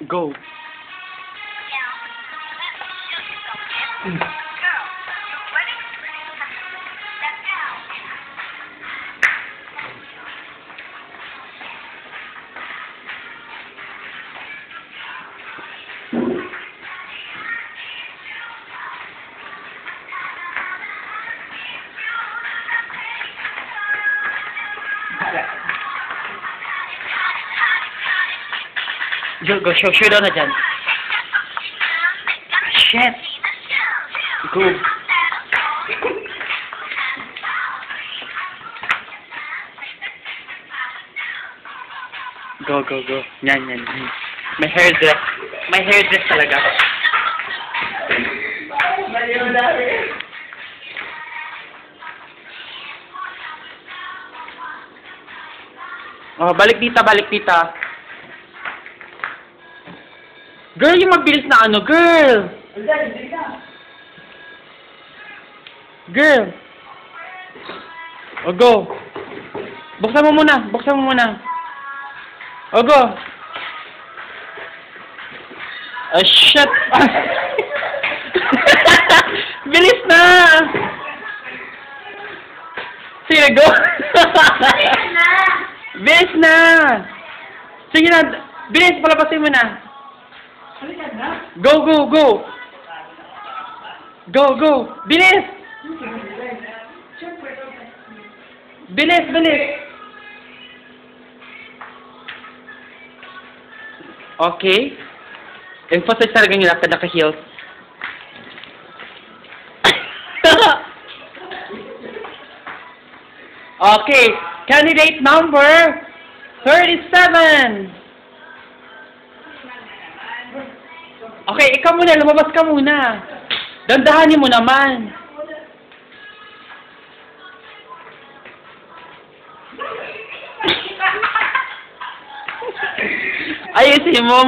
Go. Go, show daw na dyan. Shit. Go. Go. Yan. May hairdress. May hairdress talaga. Oh, balik tita. Girl, yung mabilis na ano, girl! Girl! O, go! Buksan mo muna! O, go! Oh, shit! Bilis na! Sige, go! Bilis na! Sige na! Bilis, palabasin mo na! Go! Bilis! Okay. Emphasize talaga yung lakad naka-heels. Okay. Candidate number 37. Okay, ikaw muna. Lumabas ka muna. Dandahanin mo naman. Ayusin mo.